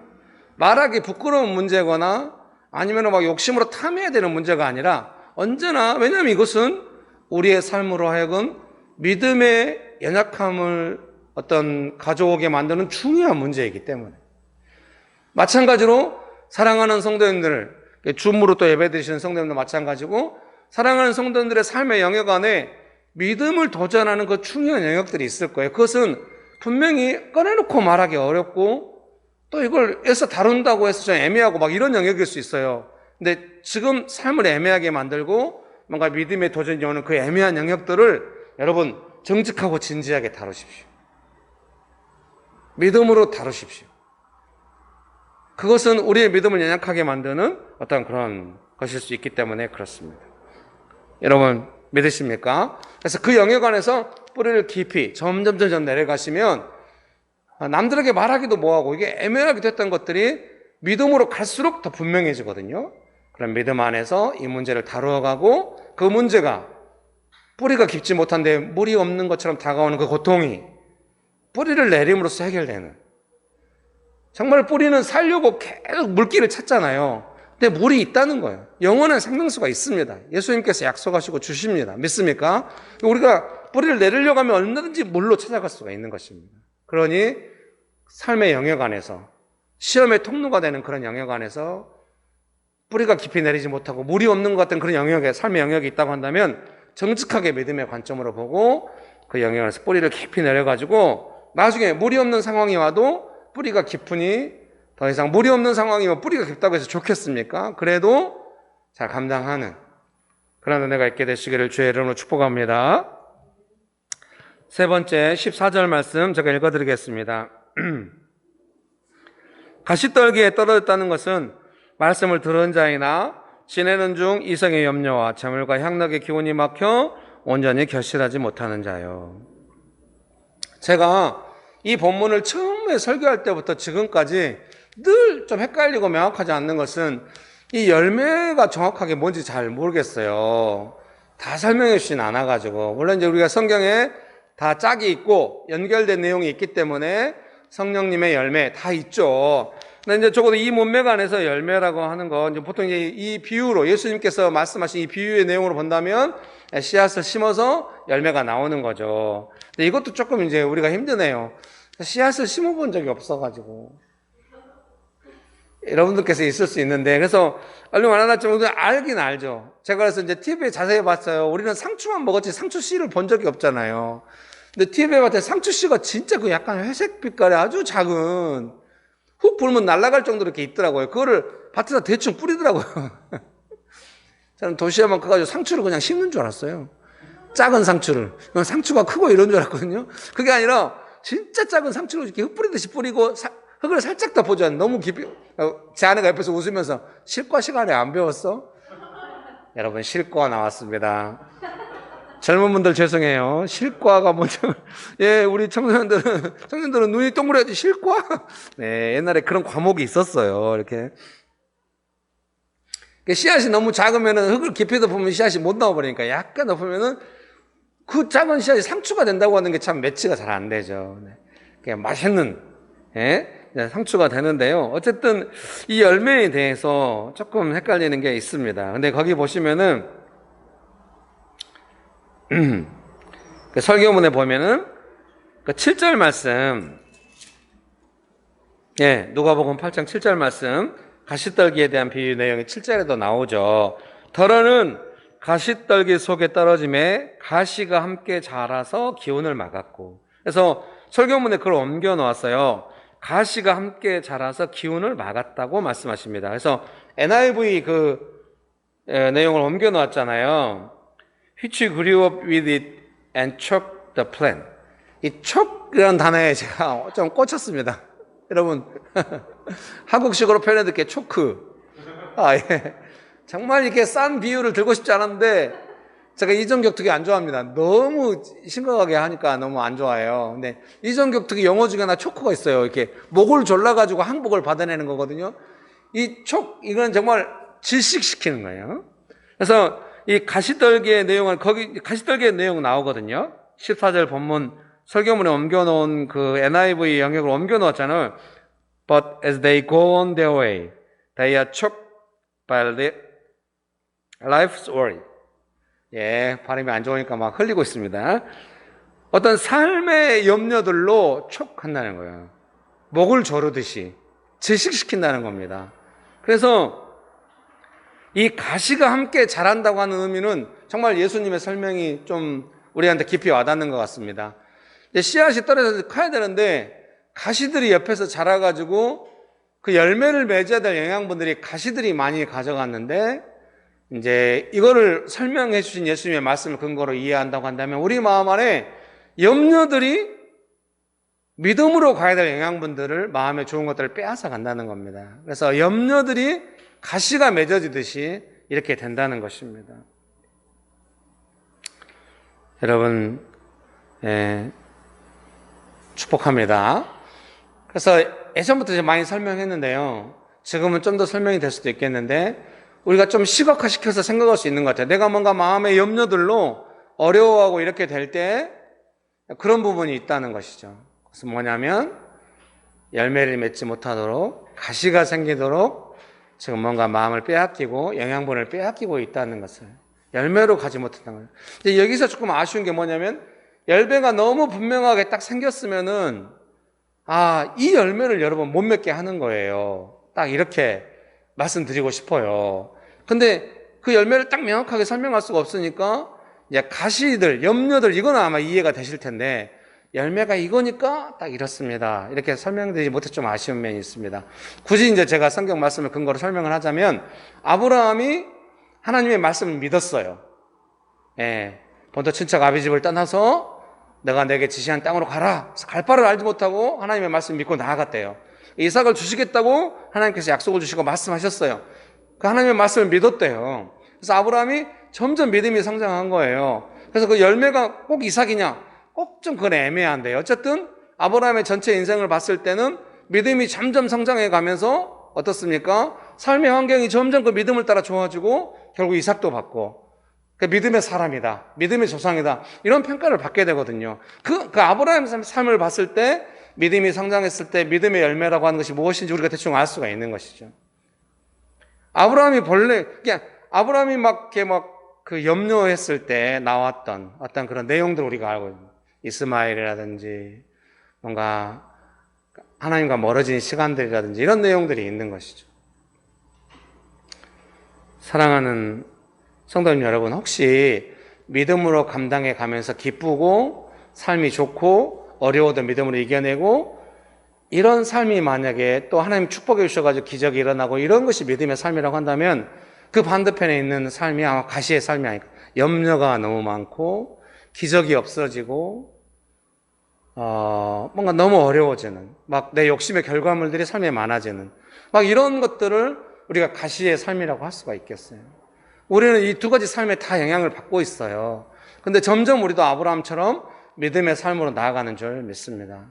말하기 부끄러운 문제거나 아니면 막 욕심으로 탐해야 되는 문제가 아니라 언제나, 왜냐하면 이것은 우리의 삶으로 하여금 믿음의 연약함을 가져오게 만드는 중요한 문제이기 때문에. 마찬가지로 사랑하는 성도님들, 줌으로 또 예배드리시는 성도님들 마찬가지고 사랑하는 성도님들의 삶의 영역 안에 믿음을 도전하는 그 중요한 영역들이 있을 거예요. 그것은 분명히 꺼내놓고 말하기 어렵고 또 이걸 애써 다룬다고 해서 좀 애매하고 막 이런 영역일 수 있어요. 근데 지금 삶을 애매하게 만들고 뭔가 믿음의 도전이 오는 그 애매한 영역들을 여러분 정직하고 진지하게 다루십시오. 믿음으로 다루십시오. 그것은 우리의 믿음을 연약하게 만드는 어떤 그런 것일 수 있기 때문에 그렇습니다. 여러분 믿으십니까? 그래서 그 영역 안에서 뿌리를 깊이 점점 내려가시면 남들에게 말하기도 뭐하고 이게 애매하게 됐던 것들이 믿음으로 갈수록 더 분명해지거든요. 그런 믿음 안에서 이 문제를 다루어가고 그 문제가 뿌리가 깊지 못한데 물이 없는 것처럼 다가오는 그 고통이 뿌리를 내림으로써 해결되는, 정말 뿌리는 살려고 계속 물길을 찾잖아요. 근데 물이 있다는 거예요. 영원한 생명수가 있습니다. 예수님께서 약속하시고 주십니다. 믿습니까? 우리가 뿌리를 내리려고 하면 얼마든지 물로 찾아갈 수가 있는 것입니다. 그러니 삶의 영역 안에서, 시험의 통로가 되는 그런 영역 안에서 뿌리가 깊이 내리지 못하고 물이 없는 것 같은 그런 영역에, 삶의 영역이 있다고 한다면 정직하게 믿음의 관점으로 보고 그 영역에서 뿌리를 깊이 내려가지고 나중에 물이 없는 상황이 와도 뿌리가 깊으니 더 이상 물이 없는 상황이면 뿌리가 깊다고 해서 좋겠습니까? 그래도 잘 감당하는 그런 은혜가 있게 되시기를 주의 이름으로 축복합니다. 세 번째 14절 말씀 제가 읽어드리겠습니다. 가시떨기에 떨어졌다는 것은 말씀을 들은 자이나 지내는 중 이성의 염려와 재물과 향락의 기운이 막혀 온전히 결실하지 못하는 자요. 제가 이 본문을 처음에 설교할 때부터 지금까지 늘 좀 헷갈리고 명확하지 않는 것은 이 열매가 정확하게 뭔지 잘 모르겠어요. 다 설명해 주진 않아가지고. 물론 이제 우리가 성경에 다 짝이 있고 연결된 내용이 있기 때문에 성령님의 열매 다 있죠. 근데 이제 적어도 이 문맥 안에서 열매라고 하는 건 이제 보통 이제 이 비유로 예수님께서 말씀하신 이 비유의 내용으로 본다면 씨앗을 심어서 열매가 나오는 거죠. 근데 이것도 조금 이제 우리가 힘드네요. 씨앗을 심어본 적이 없어가지고. 여러분들께서 있을 수 있는데, 그래서 얼른 안 하나쯤 알긴 알죠. 제가 그래서 이제 TV에 자세히 봤어요. 우리는 상추만 먹었지 상추 씨를 본 적이 없잖아요. 근데 TV에 봤더니 상추 씨가 진짜 그 약간 회색 빛깔의 아주 작은, 훅 불면 날아갈 정도로 이렇게 있더라고요. 그거를 밭에다 대충 뿌리더라고요. 저는 도시에만 가가지고 상추를 그냥 심는 줄 알았어요. 작은 상추를. 상추가 크고 이런 줄 알았거든요. 그게 아니라 진짜 작은 상추를 이렇게 흙 뿌리듯이 뿌리고 흙을 살짝 더 보죠. 너무 깊이. 제 아내가 옆에서 웃으면서 실과 시간에 안 배웠어? 여러분 실과 나왔습니다. 젊은 분들 죄송해요. 실과가 뭔지. 예, 우리 청년들은 눈이 동그래야지 실과? 네, 옛날에 그런 과목이 있었어요. 이렇게. 씨앗이 너무 작으면은 흙을 깊이 덮으면 씨앗이 못 나와버리니까 약간 덮으면은 그 작은 씨앗이 상추가 된다고 하는 게 참 매치가 잘 안 되죠. 네. 그냥 맛있는, 예? 상추가 되는데요. 어쨌든 이 열매에 대해서 조금 헷갈리는 게 있습니다. 근데 거기 보시면은 그 설교문에 보면은 그 7절 말씀, 예, 누가복음 8장 7절 말씀, 가시떨기에 대한 비유 내용이 7절에도 나오죠. 덜어는 가시떨기 속에 떨어짐에 가시가 함께 자라서 기운을 막았고. 그래서 설교문에 그걸 옮겨 놓았어요. 가시가 함께 자라서 기운을 막았다고 말씀하십니다. 그래서 NIV 그 내용을 옮겨 놓았잖아요. Which grew up with it and choked the plant. 이 choke이라는 단어에 제가 좀 꽂혔습니다. 여러분 한국식으로 표현해드릴게요. 초크. 예. 정말 이렇게 싼 비유를 들고 싶지 않았는데 제가 이전격투기 안 좋아합니다. 너무 심각하게 하니까 너무 안 좋아해요. 근데 이전격투기 영어 중에 하나 초크가 있어요. 이렇게 목을 졸라가지고 항복을 받아내는 거거든요. 이건 정말 질식시키는 거예요. 그래서 이 가시떨기의 내용을 가시떨기의 내용 나오거든요. 14절 본문 설교문에 옮겨놓은 그 NIV 영역을 옮겨놓았잖아요. But as they go on their way, they are choked by life's worry. 예, 발음이 안 좋으니까 막 흘리고 있습니다. 어떤 삶의 염려들로 촉한다는 거예요. 목을 조르듯이 질식시킨다는 겁니다. 그래서 이 가시가 함께 자란다고 하는 의미는 정말 예수님의 설명이 좀 우리한테 깊이 와닿는 것 같습니다. 씨앗이 떨어져서 커야 되는데 가시들이 옆에서 자라가지고 그 열매를 맺어야 될 영양분들이 가시들이 많이 가져갔는데 이제 이거를 설명해 주신 예수님의 말씀을 근거로 이해한다고 한다면 우리 마음 안에 염려들이 믿음으로 가야 될 영양분들을, 마음에 좋은 것들을 빼앗아 간다는 겁니다. 그래서 염려들이 가시가 맺어지듯이 이렇게 된다는 것입니다. 여러분, 축복합니다. 그래서 예전부터 이제 많이 설명했는데요. 지금은 좀 더 설명이 될 수도 있겠는데, 우리가 좀 시각화시켜서 생각할 수 있는 것 같아요. 내가 뭔가 마음의 염려들로 어려워하고 이렇게 될 때 그런 부분이 있다는 것이죠. 그래서 뭐냐면 열매를 맺지 못하도록, 가시가 생기도록 지금 뭔가 마음을 빼앗기고 영양분을 빼앗기고 있다는 것을, 열매로 가지 못한다는 거예요. 근데 여기서 조금 아쉬운 게 뭐냐면, 열매가 너무 분명하게 딱 생겼으면은 이 열매를 여러분 못 맺게 하는 거예요. 딱 이렇게 말씀드리고 싶어요. 근데 그 열매를 딱 명확하게 설명할 수가 없으니까 이제 가시들, 염려들, 이거는 아마 이해가 되실 텐데, 열매가 이거니까 딱 이렇습니다. 이렇게 설명드리지 못해 좀 아쉬운 면이 있습니다. 굳이 이제 제가 성경 말씀을 근거로 설명을 하자면, 아브라함이 하나님의 말씀을 믿었어요. 본토 친척 아비 집을 떠나서 내가 내게 지시한 땅으로 가라. 갈 바를 알지 못하고 하나님의 말씀을 믿고 나아갔대요. 이삭을 주시겠다고 하나님께서 약속을 주시고 말씀하셨어요. 그 하나님의 말씀을 믿었대요. 그래서 아브라함이 점점 믿음이 성장한 거예요. 그래서 그 열매가 꼭 이삭이냐? 꼭 좀 그건 애매한데요. 어쨌든 아브라함의 전체 인생을 봤을 때는 믿음이 점점 성장해 가면서 어떻습니까? 삶의 환경이 점점 그 믿음을 따라 좋아지고 결국 이삭도 받고, 그 믿음의 사람이다, 믿음의 조상이다, 이런 평가를 받게 되거든요. 그 아브라함의 삶을 봤을 때, 믿음이 성장했을 때 믿음의 열매라고 하는 것이 무엇인지 우리가 대충 알 수가 있는 것이죠. 아브라함이 아브라함이 그 염려했을 때 나왔던 어떤 그런 내용들을 우리가 알고 있는, 이스마엘이라든지 뭔가 하나님과 멀어진 시간들이라든지 이런 내용들이 있는 것이죠. 사랑하는 성도님 여러분, 혹시 믿음으로 감당해 가면서 기쁘고 삶이 좋고 어려워도 믿음으로 이겨내고, 이런 삶이 만약에 또 하나님 축복해 주셔가지고 기적이 일어나고 이런 것이 믿음의 삶이라고 한다면, 그 반대편에 있는 삶이 아마 가시의 삶이 아닐까. 염려가 너무 많고 기적이 없어지고 뭔가 너무 어려워지는, 막 내 욕심의 결과물들이 삶에 많아지는, 막 이런 것들을 우리가 가시의 삶이라고 할 수가 있겠어요. 우리는 이 두 가지 삶에 다 영향을 받고 있어요. 근데 점점 우리도 아브라함처럼 믿음의 삶으로 나아가는 줄 믿습니다.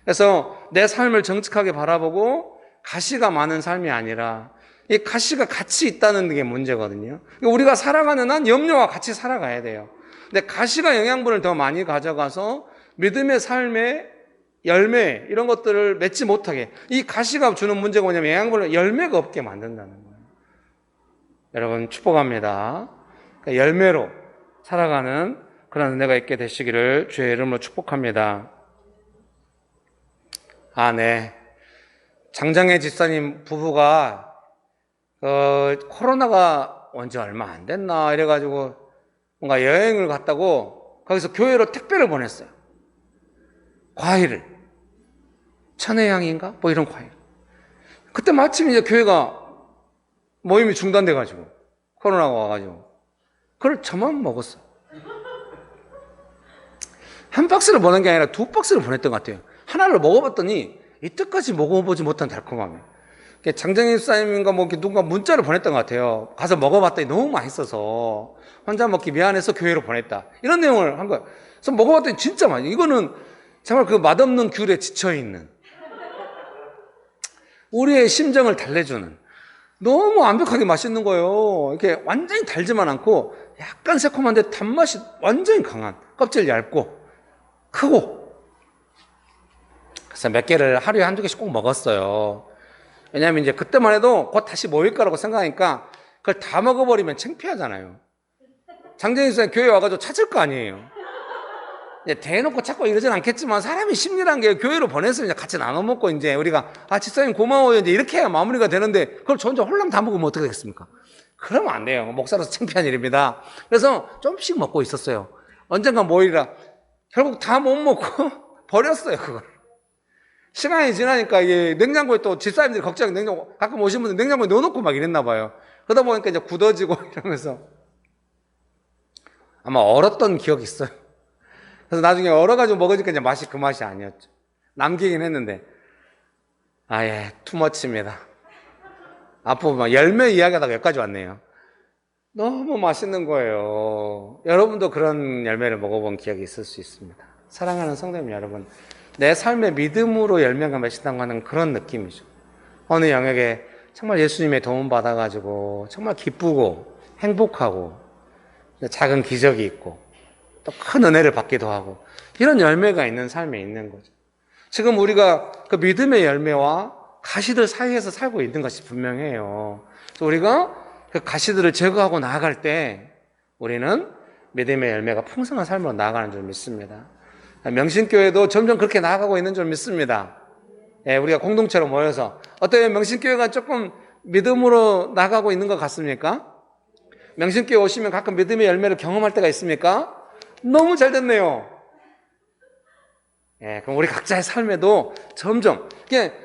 그래서 내 삶을 정직하게 바라보고 가시가 많은 삶이 아니라, 이 가시가 같이 있다는 게 문제거든요. 우리가 살아가는 한 염려와 같이 살아가야 돼요. 근데 가시가 영양분을 더 많이 가져가서 믿음의 삶의 열매, 이런 것들을 맺지 못하게, 이 가시가 주는 문제가 뭐냐면 영양분을 열매가 없게 만든다는 거예요. 여러분 축복합니다. 그러니까 열매로 살아가는 그런 은혜가 있게 되시기를 주의 이름으로 축복합니다. 네. 장정혜 집사님 부부가 코로나가 온 지 얼마 안 됐나 이래가지고 뭔가 여행을 갔다고 거기서 교회로 택배를 보냈어요. 과일을. 천혜향인가? 뭐 이런 과일. 그때 마침 이제 교회가 모임이 중단돼가지고 코로나가 와가지고 그걸 저만 먹었어요. 한 박스를 보낸 게 아니라 두 박스를 보냈던 것 같아요. 하나를 먹어봤더니 이때까지 먹어보지 못한 달콤함이. 장정희 집사님인가 뭐 누군가 문자를 보냈던 것 같아요. 가서 먹어봤더니 너무 맛있어서 혼자 먹기 미안해서 교회로 보냈다, 이런 내용을 한 거예요. 그래서 먹어봤더니 진짜 맛있어요. 이거는 정말 그 맛없는 귤에 지쳐있는, 우리의 심정을 달래주는, 너무 완벽하게 맛있는 거예요. 이렇게 완전히 달지만 않고 약간 새콤한데 단맛이 완전히 강한, 껍질 얇고 크고. 그래서 몇 개를 하루에 한두 개씩 꼭 먹었어요. 왜냐하면 이제 그때만 해도 곧 다시 모일 거라고 생각하니까 그걸 다 먹어버리면 창피하잖아요. 장정희 선생님 교회 와가지고 찾을 거 아니에요. 이제 대놓고 찾고 이러진 않겠지만, 사람이 심리란 게 교회로 보냈으면 이제 같이 나눠 먹고, 이제 우리가 집사님 고마워요, 이제 이렇게 해야 마무리가 되는데, 그걸 저 혼자 홀랑 다 먹으면 어떻게 되겠습니까? 그러면 안 돼요. 목사로서 창피한 일입니다. 그래서 좀씩 먹고 있었어요. 언젠가 모이라. 결국 다 못 먹고 버렸어요, 그걸. 시간이 지나니까 이게 냉장고에 또 집사님들이 걱정, 냉장고 가끔 오신 분들 냉장고에 넣어놓고 막 이랬나 봐요. 그러다 보니까 이제 굳어지고 이러면서 아마 얼었던 기억이 있어요. 그래서 나중에 얼어가지고 먹으니까 이제 맛이 그 맛이 아니었죠. 남기긴 했는데, 아예, 투머치입니다. 앞으로 막 열매 이야기하다가 여기까지 왔네요. 너무 맛있는 거예요. 여러분도 그런 열매를 먹어본 기억이 있을 수 있습니다. 사랑하는 성도님 여러분, 내 삶의 믿음으로 열매가 맺힌다고 하는 그런 느낌이죠. 어느 영역에 정말 예수님의 도움 받아가지고 정말 기쁘고 행복하고 작은 기적이 있고 또 큰 은혜를 받기도 하고 이런 열매가 있는 삶에 있는 거죠. 지금 우리가 그 믿음의 열매와 가시들 사이에서 살고 있는 것이 분명해요. 그래서 우리가 그 가시들을 제거하고 나아갈 때 우리는 믿음의 열매가 풍성한 삶으로 나아가는 줄 믿습니다. 명신교회도 점점 그렇게 나아가고 있는 줄 믿습니다. 예, 우리가 공동체로 모여서 어때요? 명신교회가 조금 믿음으로 나가고 있는 것 같습니까? 명신교회 오시면 가끔 믿음의 열매를 경험할 때가 있습니까? 너무 잘 됐네요. 예, 그럼 우리 각자의 삶에도 점점,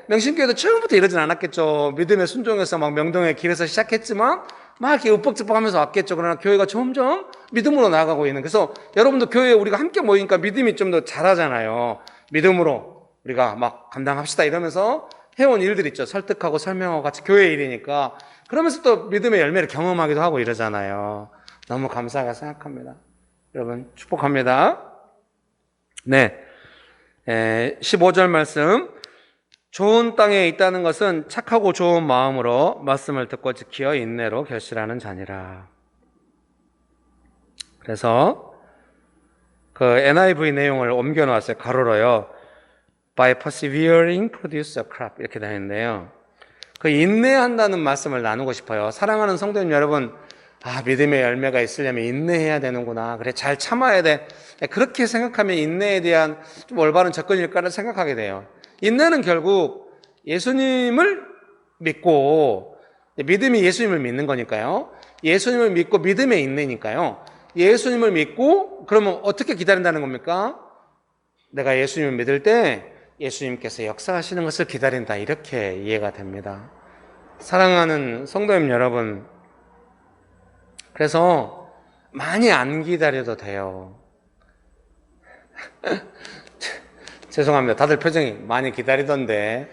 명신교회도 처음부터 이러진 않았겠죠. 믿음의 순종에서 막 명동의 길에서 시작했지만, 막 이렇게 윽박지박하면서 왔겠죠. 그러나 교회가 점점 믿음으로 나아가고 있는. 그래서 여러분도 교회에 우리가 함께 모이니까 믿음이 좀 더 잘하잖아요. 믿음으로 우리가 막 감당합시다 이러면서 해온 일들 있죠. 설득하고 설명하고 같이 교회 일이니까. 그러면서 또 믿음의 열매를 경험하기도 하고 이러잖아요. 너무 감사하게 생각합니다. 여러분, 축복합니다. 네. 15절 말씀. 좋은 땅에 있다는 것은 착하고 좋은 마음으로 말씀을 듣고 지키어 인내로 결실하는 자니라. 그래서 그 NIV 내용을 옮겨 놓았어요. 가로로요. By persevering produce a crop 이렇게 되어 있는데요. 그 인내한다는 말씀을 나누고 싶어요. 사랑하는 성도님 여러분, 믿음의 열매가 있으려면 인내해야 되는구나. 그래, 잘 참아야 돼. 그렇게 생각하면 인내에 대한 좀 올바른 접근일까를 생각하게 돼요. 인내는 결국 예수님을 믿고, 믿음이 예수님을 믿는 거니까요. 예수님을 믿고 믿음에 인내니까요. 예수님을 믿고, 그러면 어떻게 기다린다는 겁니까? 내가 예수님을 믿을 때 예수님께서 역사하시는 것을 기다린다. 이렇게 이해가 됩니다. 사랑하는 성도님 여러분, 그래서 많이 안 기다려도 돼요. 죄송합니다. 다들 표정이 많이 기다리던데.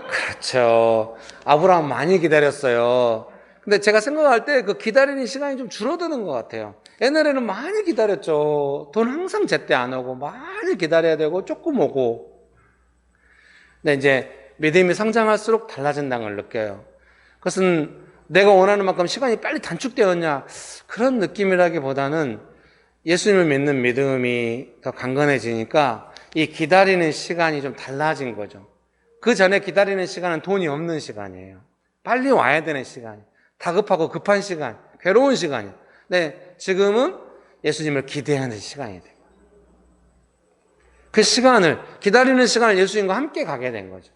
그렇죠. 아브라함 많이 기다렸어요. 근데 제가 생각할 때 그 기다리는 시간이 좀 줄어드는 것 같아요. 옛날에는 많이 기다렸죠. 돈 항상 제때 안 오고 많이 기다려야 되고 조금 오고. 근데 이제 믿음이 성장할수록 달라진다는 걸 느껴요. 그것은 내가 원하는 만큼 시간이 빨리 단축되었냐 그런 느낌이라기보다는 예수님을 믿는 믿음이 더 강건해지니까 이 기다리는 시간이 좀 달라진 거죠. 그 전에 기다리는 시간은 돈이 없는 시간이에요. 빨리 와야 되는 시간, 다급하고 급한 시간, 괴로운 시간이에요. 근데 지금은 예수님을 기대하는 시간이 돼요. 그 시간을, 기다리는 시간을 예수님과 함께 가게 된 거죠.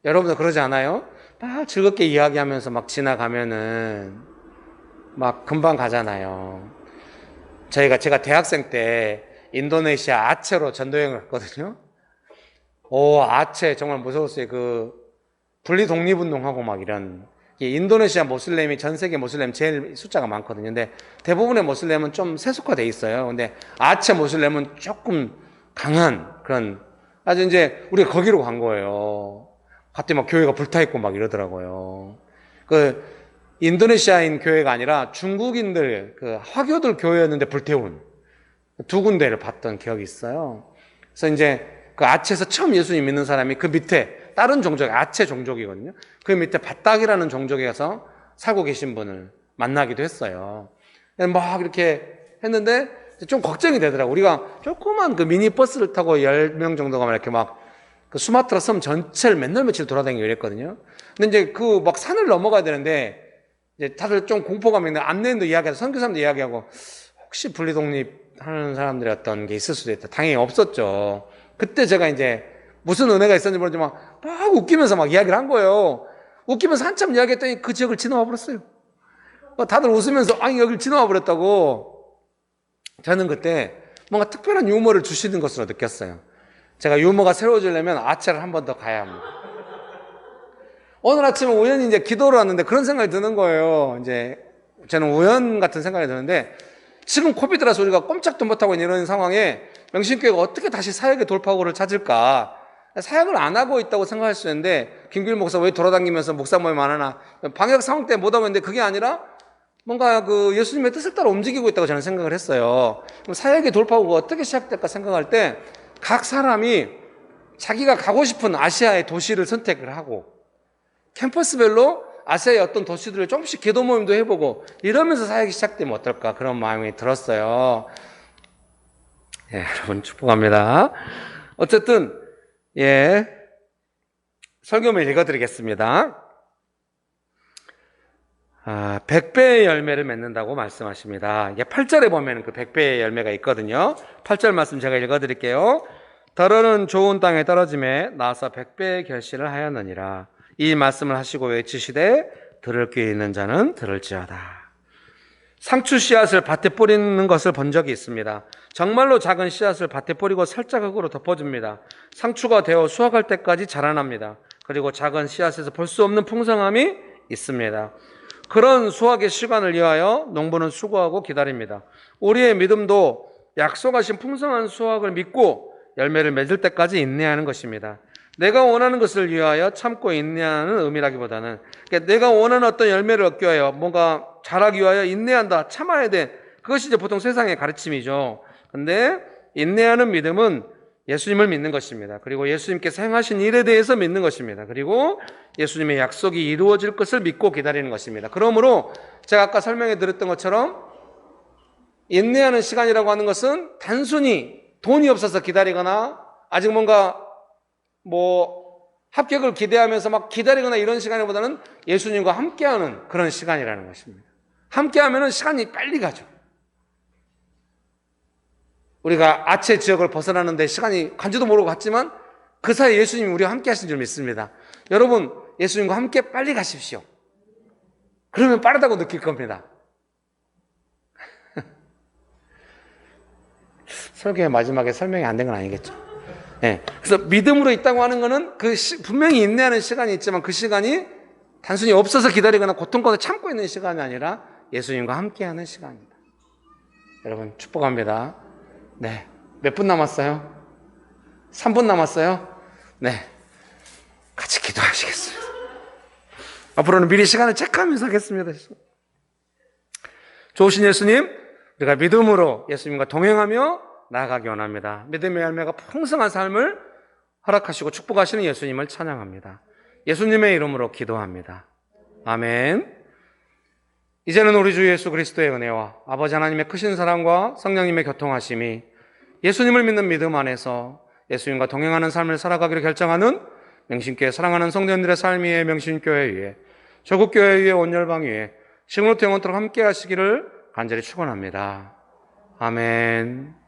여러분도 그러지 않아요? 막 즐겁게 이야기하면서 막 지나가면은 막 금방 가잖아요. 제가 대학생 때 인도네시아 아체로 전도여행을 갔거든요. 아체 정말 무서웠어요. 그 분리 독립운동하고 막 이런. 인도네시아 모슬렘이 전 세계 모슬렘 제일 숫자가 많거든요. 근데 대부분의 모슬렘은 좀 세속화돼 있어요. 근데 아체 모슬렘은 조금 강한 그런, 아주 이제 우리가 거기로 간 거예요. 갑자기 막 교회가 불타있고 막 이러더라고요. 그 인도네시아인 교회가 아니라 중국인들, 그 화교들 교회였는데 불태운 두 군데를 봤던 기억이 있어요. 그래서 이제 그 아체에서 처음 예수님 믿는 사람이 그 밑에 다른 종족, 아체 종족이거든요. 그 밑에 바딱이라는 종족에 가서 살고 계신 분을 만나기도 했어요. 막 이렇게 했는데 좀 걱정이 되더라고요. 우리가 조그만 그 미니버스를 타고 10명 정도가 막 이렇게 막 그 수마트라 섬 전체를 맨날 며칠 돌아다니고 이랬거든요. 근데 이제 그 막 산을 넘어가야 되는데 이제 다들 좀 공포감이 있는데 안내인도 이야기하고 선교사님도 이야기하고 혹시 분리독립 하는 사람들이 어떤 게 있을 수도 있다. 당연히 없었죠. 그때 제가 이제 무슨 은혜가 있었는지 모르지만 막 웃기면서 막 이야기를 한 거예요. 웃기면서 한참 이야기했더니 그 지역을 지나와 버렸어요. 다들 웃으면서 여길 지나와 버렸다고. 저는 그때 뭔가 특별한 유머를 주시는 것으로 느꼈어요. 제가 유머가 새로워지려면 아체를 한 번 더 가야 합니다. 오늘 아침에 우연히 이제 기도를 왔는데 그런 생각이 드는 거예요. 이제 저는 우연 같은 생각이 드는데 지금 코비드라서 우리가 꼼짝도 못하고 있는 이런 상황에 명신교회가 어떻게 다시 사역의 돌파구를 찾을까? 사역을 안 하고 있다고 생각할 수 있는데, 김길 목사 왜 돌아다니면서 목사 모임 안 하나? 방역 상황 때문에 못 하고 있는데, 그게 아니라 뭔가 그 예수님의 뜻을 따라 움직이고 있다고 저는 생각을 했어요. 그럼 사역의 돌파구가 어떻게 시작될까 생각할 때, 각 사람이 자기가 가고 싶은 아시아의 도시를 선택을 하고, 캠퍼스별로 아시아의 어떤 도시들을 조금씩 기도 모임도 해보고, 이러면서 사역이 시작되면 어떨까, 그런 마음이 들었어요. 예, 여러분 축복합니다. 어쨌든 설교를 읽어드리겠습니다. 100배의 열매를 맺는다고 말씀하십니다. 이게 8절에 보면 그 100배의 열매가 있거든요. 8절 말씀 제가 읽어드릴게요. 더러는 좋은 땅에 떨어짐에 나서 100배의 결실을 하였느니라. 이 말씀을 하시고 외치시되 들을 귀 있는 자는 들을지어다. 상추 씨앗을 밭에 뿌리는 것을 본 적이 있습니다. 정말로 작은 씨앗을 밭에 뿌리고 살짝 흙으로 덮어줍니다. 상추가 되어 수확할 때까지 자라납니다. 그리고 작은 씨앗에서 볼 수 없는 풍성함이 있습니다. 그런 수확의 시간을 위하여 농부는 수고하고 기다립니다. 우리의 믿음도 약속하신 풍성한 수확을 믿고 열매를 맺을 때까지 인내하는 것입니다. 내가 원하는 것을 위하여 참고 인내하는 의미라기보다는, 그러니까 내가 원하는 어떤 열매를 얻기 위하여, 뭔가 자라기 위하여 인내한다, 참아야 돼. 그것이 이제 보통 세상의 가르침이죠. 근데 인내하는 믿음은 예수님을 믿는 것입니다. 그리고 예수님께서 행하신 일에 대해서 믿는 것입니다. 그리고 예수님의 약속이 이루어질 것을 믿고 기다리는 것입니다. 그러므로 제가 아까 설명해 드렸던 것처럼 인내하는 시간이라고 하는 것은 단순히 돈이 없어서 기다리거나 아직 뭔가 합격을 기대하면서 막 기다리거나 이런 시간보다는 예수님과 함께하는 그런 시간이라는 것입니다. 함께하면 시간이 빨리 가죠. 우리가 아체 지역을 벗어나는데 시간이 간지도 모르고 갔지만 그 사이에 예수님이 우리와 함께 하신 줄 믿습니다. 여러분, 예수님과 함께 빨리 가십시오. 그러면 빠르다고 느낄 겁니다. 설교의 마지막에 설명이 안 된 건 아니겠죠. 네. 그래서 믿음으로 있다고 하는 것은 분명히 인내하는 시간이 있지만 그 시간이 단순히 없어서 기다리거나 고통 가운데 참고 있는 시간이 아니라 예수님과 함께하는 시간입니다. 여러분 축복합니다. 네. 몇 분 남았어요? 3분 남았어요? 네. 같이 기도하시겠습니다. 앞으로는 미리 시간을 체크하면서 하겠습니다. 좋으신 예수님, 우리가 믿음으로 예수님과 동행하며 나아가기 원합니다. 믿음의 열매가 풍성한 삶을 허락하시고 축복하시는 예수님을 찬양합니다. 예수님의 이름으로 기도합니다. 아멘. 이제는 우리 주 예수 그리스도의 은혜와 아버지 하나님의 크신 사랑과 성령님의 교통하심이 예수님을 믿는 믿음 안에서 예수님과 동행하는 삶을 살아가기를 결정하는 명신교회 사랑하는 성도님들의 삶 위에 명신교회 위에 조국교회 위에 온열방 위에 지금부터 영원토록 함께 하시기를 간절히 축원합니다. 아멘.